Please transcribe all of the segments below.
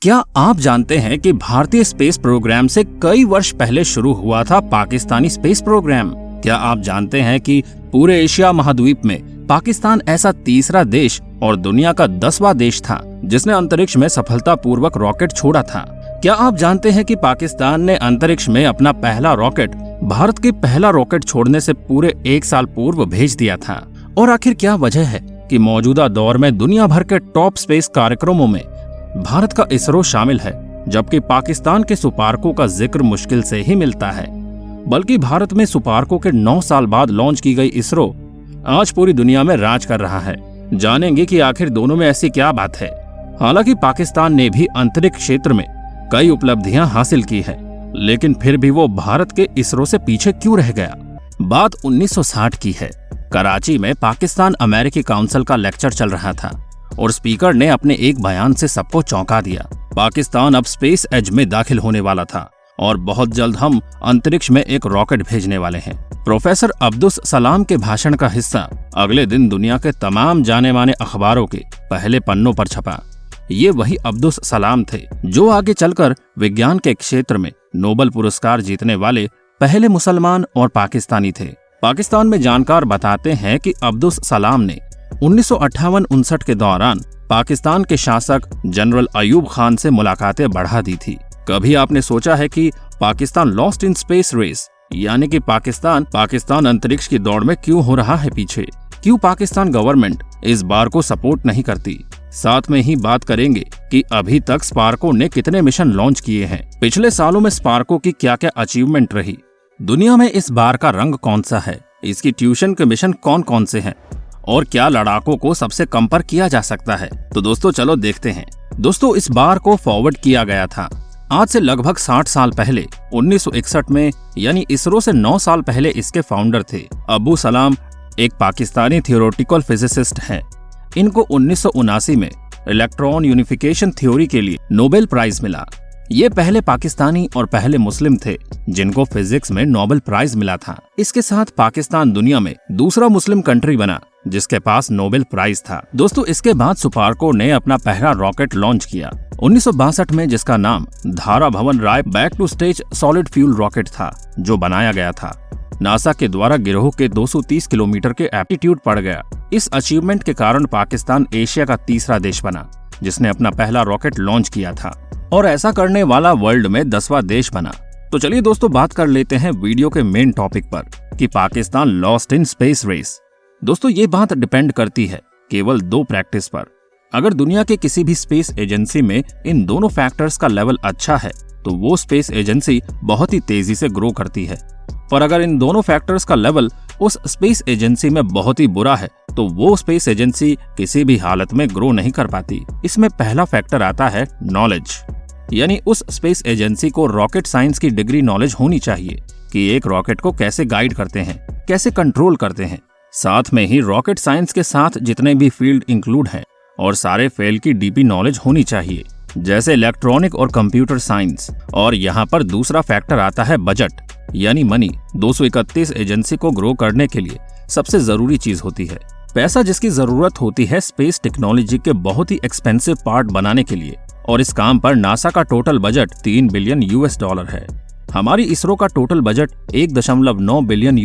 क्या आप जानते हैं कि भारतीय स्पेस प्रोग्राम से कई वर्ष पहले शुरू हुआ था पाकिस्तानी स्पेस प्रोग्राम? क्या आप जानते हैं कि पूरे एशिया महाद्वीप में पाकिस्तान ऐसा तीसरा देश और दुनिया का 10वां देश था जिसने अंतरिक्ष में सफलतापूर्वक रॉकेट छोड़ा था? क्या आप जानते हैं कि पाकिस्तान ने अंतरिक्ष में अपना पहला रॉकेट भारत के पहला रॉकेट छोड़ने से पूरे 1 साल पूर्व भेज दिया था? और आखिर क्या वजह है कि मौजूदा दौर में दुनिया भर के टॉप स्पेस कार्यक्रमों में भारत का इसरो शामिल है, जबकि पाकिस्तान के सुपार्को का जिक्र मुश्किल से ही मिलता है? बल्कि भारत में सुपार्को के 9 साल बाद लॉन्च की गई इसरो आज पूरी दुनिया में राज कर रहा है। जानेंगे कि आखिर दोनों में ऐसी क्या बात है। हालांकि पाकिस्तान ने भी अंतरिक्ष क्षेत्र में कई उपलब्धियां हासिल की है, लेकिन फिर भी वो भारत के इसरो से पीछे क्यों रह गया? बात 1960 की है। कराची में पाकिस्तान अमेरिकी काउंसिल का लेक्चर चल रहा था और स्पीकर ने अपने एक बयान से सबको चौंका दिया। पाकिस्तान अब स्पेस एज में दाखिल होने वाला था और बहुत जल्द हम अंतरिक्ष में एक रॉकेट भेजने वाले हैं। प्रोफेसर अब्दुस सलाम के भाषण का हिस्सा अगले दिन दुनिया के तमाम जाने माने अखबारों के पहले पन्नों पर छपा। ये वही अब्दुस सलाम थे जो आगे चलकर विज्ञान के क्षेत्र में नोबेल पुरस्कार जीतने वाले पहले मुसलमान और पाकिस्तानी थे। पाकिस्तान में जानकार बताते हैं कि अब्दुस सलाम ने 1958-59 के दौरान पाकिस्तान के शासक जनरल अयूब खान से मुलाकातें बढ़ा दी थी। कभी आपने सोचा है कि Pakistan lost in space race, यानी कि पाकिस्तान अंतरिक्ष की दौड़ में क्यों हो रहा है पीछे? क्यों पाकिस्तान गवर्नमेंट इस बार को सपोर्ट नहीं करती? साथ में ही बात करेंगे कि अभी तक स्पार्को ने कितने मिशन लॉन्च किए हैं, पिछले सालों में स्पार्को की क्या क्या अचीवमेंट रही, दुनिया में इस बार का रंग कौन सा है, इसकी ट्यूशन के मिशन कौन कौन से हैं, और क्या लड़ाकों को सबसे कम पर किया जा सकता है। तो दोस्तों चलो देखते हैं। दोस्तों इस बार को फॉरवर्ड किया गया था आज से लगभग 60 साल पहले 1961 में, यानी इसरो से 9 साल पहले इसके फाउंडर थे अबू सलाम, एक पाकिस्तानी थियोरेटिकल फिजिसिस्ट हैं। इनको 1979 में इलेक्ट्रॉन यूनिफिकेशन थ्योरी के लिए नोबेल प्राइज मिला। ये पहले पाकिस्तानी और पहले मुस्लिम थे जिनको फिजिक्स में नोबेल प्राइज मिला था। इसके साथ पाकिस्तान दुनिया में दूसरा मुस्लिम कंट्री बना जिसके पास नोबेल प्राइज था। दोस्तों इसके बाद सुपार्को ने अपना पहला रॉकेट लॉन्च किया 1962 में, जिसका नाम धारा भवन राय बैक two stage solid fuel rocket था, जो बनाया गया था नासा के द्वारा गिरोह के 230 किलोमीटर के एप्टीट्यूड पड़ गया। इस अचीवमेंट के कारण पाकिस्तान एशिया का तीसरा देश बना जिसने अपना पहला रॉकेट लॉन्च किया था और ऐसा करने वाला वर्ल्ड में 10वां देश बना। तो चलिए दोस्तों बात कर लेते हैं वीडियो के मेन टॉपिक पर कि Pakistan lost in space race. दोस्तों ये बात डिपेंड करती है केवल 2 प्रैक्टिस पर। अगर दुनिया के किसी भी स्पेस एजेंसी में इन दोनों फैक्टर्स का लेवल अच्छा है तो वो स्पेस एजेंसी बहुत ही तेजी से ग्रो करती है, पर अगर इन दोनों फैक्टर्स का लेवल उस स्पेस एजेंसी में बहुत ही बुरा है तो वो स्पेस एजेंसी किसी भी हालत में ग्रो नहीं कर पाती। इसमें पहला फैक्टर आता है नॉलेज, यानी उस स्पेस एजेंसी को रॉकेट साइंस की डिग्री नॉलेज होनी चाहिए कि एक रॉकेट को कैसे गाइड करते हैं, कैसे कंट्रोल करते हैं। साथ में ही रॉकेट साइंस के साथ जितने भी फील्ड इंक्लूड हैं और सारे फील्ड की डीपी नॉलेज होनी चाहिए, जैसे इलेक्ट्रॉनिक और कंप्यूटर साइंस। और यहाँ पर दूसरा फैक्टर आता है बजट, यानी मनी। 231 एजेंसी को ग्रो करने के लिए सबसे जरूरी चीज होती है पैसा, जिसकी जरूरत होती है स्पेस टेक्नोलॉजी के बहुत ही एक्सपेंसिव पार्ट बनाने के लिए। और इस काम पर नासा का टोटल बजट $3 बिलियन है। हमारी इसरो का टोटल बजट $1.9 बिलियन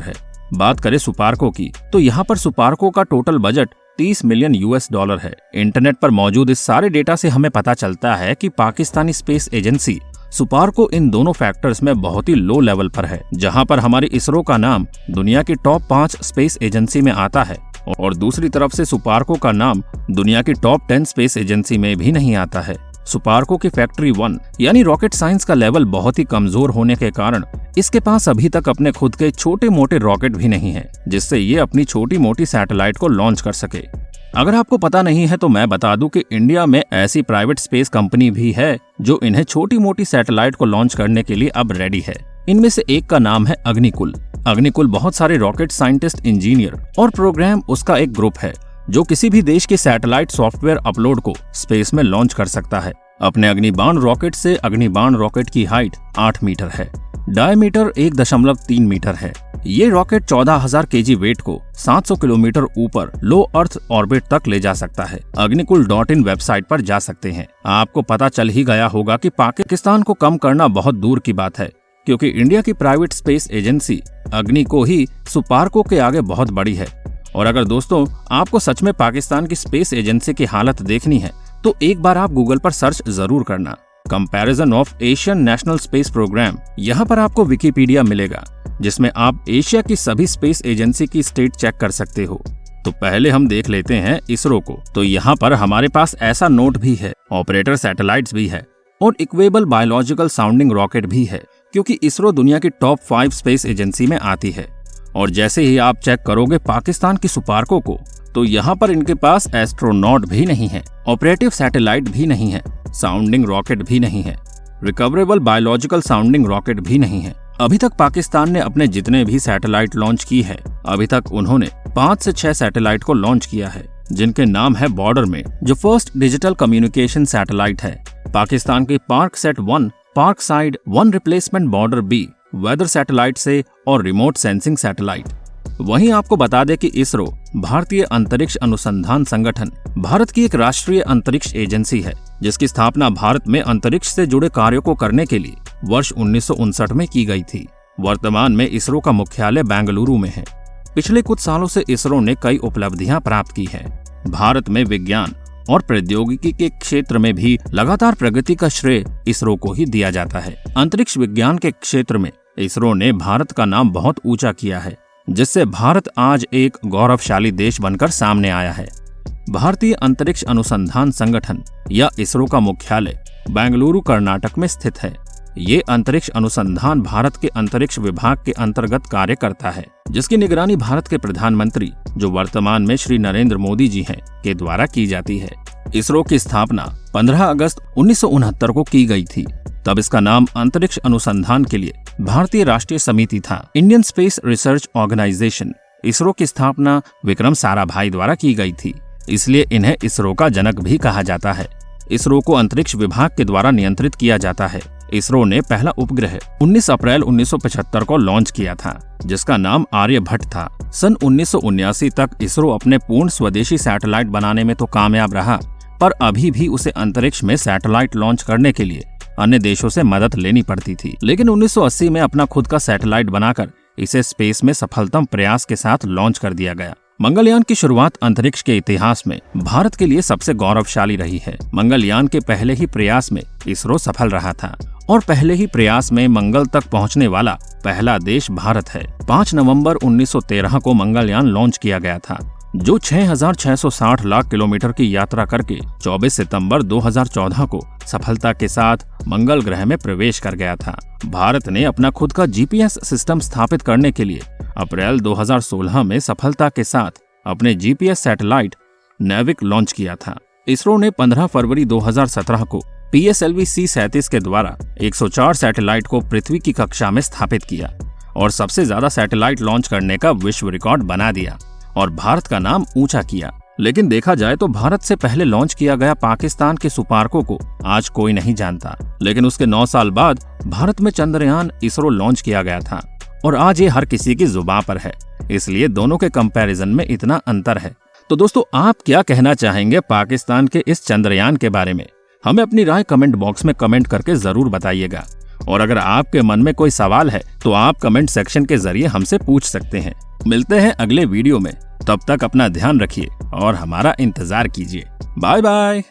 है। बात करें सुपार्को की तो यहाँ पर सुपार्को का टोटल बजट $30 मिलियन है। इंटरनेट पर मौजूद इस सारे डेटा से हमें पता चलता है कि पाकिस्तानी स्पेस एजेंसी सुपार्को इन दोनों फैक्टर्स में बहुत ही लो लेवल पर है, जहां पर हमारी इसरो का नाम दुनिया की टॉप 5 स्पेस एजेंसी में आता है और दूसरी तरफ से सुपार्को का नाम दुनिया की टॉप 10 स्पेस एजेंसी में भी नहीं आता है। सुपार्को की फैक्ट्री 1 यानी रॉकेट साइंस का लेवल बहुत ही कमजोर होने के कारण इसके पास अभी तक अपने खुद के छोटे मोटे रॉकेट भी नहीं है जिससे ये अपनी छोटी मोटी सैटेलाइट को लॉन्च कर सके। अगर आपको पता नहीं है तो मैं बता दूं कि इंडिया में ऐसी प्राइवेट स्पेस कंपनी भी है जो इन्हें छोटी मोटी सैटेलाइट को लॉन्च करने के लिए अब रेडी है। इनमें से एक का नाम है अग्निकुल। अग्निकुल बहुत सारे रॉकेट साइंटिस्ट, इंजीनियर और प्रोग्राम उसका एक ग्रुप है जो किसी भी देश के सैटेलाइट सॉफ्टवेयर अपलोड को स्पेस में लॉन्च कर सकता है। अपने अग्निबाण रॉकेट से अग्निबाण रॉकेट की हाइट 8 मीटर है। डायमीटर 1.3 मीटर है। ये रॉकेट 14,000 केजी वेट को 700 किलोमीटर ऊपर लो अर्थ ऑर्बिट तक ले जा सकता है। Agnikul.in वेबसाइट पर जा सकते हैं। आपको पता चल ही गया होगा कि पाकिस्तान को कम करना बहुत दूर की बात है, क्योंकि इंडिया की प्राइवेट स्पेस एजेंसी अग्नि को ही सुपार्को के आगे बहुत बड़ी है। और अगर दोस्तों आपको सच में पाकिस्तान की स्पेस एजेंसी की हालत देखनी है तो एक बार आप गूगल पर सर्च जरूर करना, comparison of Asian national space programme. यहाँ पर आपको विकिपीडिया मिलेगा, जिसमें आप एशिया की सभी स्पेस एजेंसी की स्टेट चेक कर सकते हो। तो पहले हम देख लेते हैं इसरो को। तो यहाँ पर हमारे पास ऐसा नोट भी है, ऑपरेटर सैटेलाइट्स भी है और इक्वेबल बायोलॉजिकल साउंडिंग रॉकेट भी है, क्योंकि इसरो दुनिया की टॉप 5 स्पेस एजेंसी में आती है। और जैसे ही आप चेक करोगे पाकिस्तान की सुपार्को को, तो यहाँ पर इनके पास एस्ट्रोनॉट भी नहीं है, ऑपरेटिव सैटेलाइट भी नहीं है, साउंडिंग रॉकेट भी नहीं है, रिकवरेबल बायोलॉजिकल साउंडिंग रॉकेट भी नहीं है। अभी तक पाकिस्तान ने अपने जितने भी सैटेलाइट लॉन्च की है, अभी तक उन्होंने 5 से 6 सैटेलाइट को लॉन्च किया है, जिनके नाम है बॉर्डर में, जो फर्स्ट डिजिटल कम्युनिकेशन सैटेलाइट है, पाकिस्तान की Paksat 1, Paksat 1 replacement Badr B, weather satellite से और रिमोट सेंसिंग सैटेलाइट। वहीं आपको बता दें कि इसरो भारतीय अंतरिक्ष अनुसंधान संगठन भारत की एक राष्ट्रीय अंतरिक्ष एजेंसी है, जिसकी स्थापना भारत में अंतरिक्ष से जुड़े कार्यों को करने के लिए वर्ष 1959 में की गई थी। वर्तमान में इसरो का मुख्यालय बेंगलुरु में है। पिछले कुछ सालों से इसरो ने कई उपलब्धियां प्राप्त की है। भारत में विज्ञान और प्रौद्योगिकी के क्षेत्र में भी लगातार प्रगति का श्रेय इसरो को ही दिया जाता है। अंतरिक्ष विज्ञान के क्षेत्र में इसरो ने भारत का नाम बहुत ऊंचा किया है, जिससे भारत आज एक गौरवशाली देश बनकर सामने आया है। भारतीय अंतरिक्ष अनुसंधान संगठन या इसरो का मुख्यालय बेंगलुरु कर्नाटक में स्थित है। ये अंतरिक्ष अनुसंधान भारत के अंतरिक्ष विभाग के अंतर्गत कार्य करता है, जिसकी निगरानी भारत के प्रधानमंत्री, जो वर्तमान में श्री नरेंद्र मोदी जी हैं, के द्वारा की जाती है। इसरो की स्थापना 15 अगस्त 1969 को की गई थी। तब इसका नाम अंतरिक्ष अनुसंधान के लिए भारतीय राष्ट्रीय समिति था, Indian Space Research Organisation. ISRO की स्थापना विक्रम साराभाई द्वारा की गई थी, इसलिए इन्हें इसरो का जनक भी कहा जाता है। इसरो को अंतरिक्ष विभाग के द्वारा नियंत्रित किया जाता है। इसरो ने पहला उपग्रह 19 अप्रैल 1975 को लॉन्च किया था, जिसका नाम आर्यभट्ट था। सन 1979 तक इसरो अपने पूर्ण स्वदेशी सैटेलाइट बनाने में तो कामयाब रहा, पर अभी भी उसे अंतरिक्ष में सैटेलाइट लॉन्च करने के लिए अन्य देशों से मदद लेनी पड़ती थी। लेकिन 1980 में अपना खुद का सैटेलाइट बनाकर इसे स्पेस में सफलतम प्रयास के साथ लॉन्च कर दिया गया। मंगलयान की शुरुआत अंतरिक्ष के इतिहास में भारत के लिए सबसे गौरवशाली रही है। मंगलयान के पहले ही प्रयास में इसरो सफल रहा था और पहले ही प्रयास में मंगल तक पहुंचने वाला पहला देश भारत है। 5 नवंबर 1913 को मंगलयान लॉन्च किया गया था, जो 6,660 लाख किलोमीटर की यात्रा करके 24 सितंबर 2014 को सफलता के साथ मंगल ग्रह में प्रवेश कर गया था। भारत ने अपना खुद का जीपीएस सिस्टम स्थापित करने के लिए अप्रैल 2016 में सफलता के साथ अपने जीपीएस सैटेलाइट नेविक लॉन्च किया था। इसरो ने 15 फरवरी 2017 को PSLV C-37 के द्वारा 104 सैटेलाइट को पृथ्वी की कक्षा में स्थापित किया और सबसे ज्यादा सैटेलाइट लॉन्च करने का विश्व रिकॉर्ड बना दिया और भारत का नाम ऊंचा किया। लेकिन देखा जाए तो भारत से पहले लॉन्च किया गया पाकिस्तान के सुपार्को को आज कोई नहीं जानता। लेकिन उसके 9 साल बाद भारत में चंद्रयान इसरो लॉन्च किया गया था और आज ये हर किसी की जुबान पर है, इसलिए दोनों के कंपैरिजन में इतना अंतर है। तो दोस्तों, आप क्या कहना चाहेंगे पाकिस्तान के इस चंद्रयान के बारे में? हमें अपनी राय कमेंट बॉक्स में कमेंट करके जरूर बताइएगा। और अगर आपके मन में कोई सवाल है तो आप कमेंट सेक्शन के जरिए हमसे पूछ सकते हैं। मिलते हैं अगले वीडियो में, तब तक अपना ध्यान रखिए और हमारा इंतजार कीजिए। Bye bye.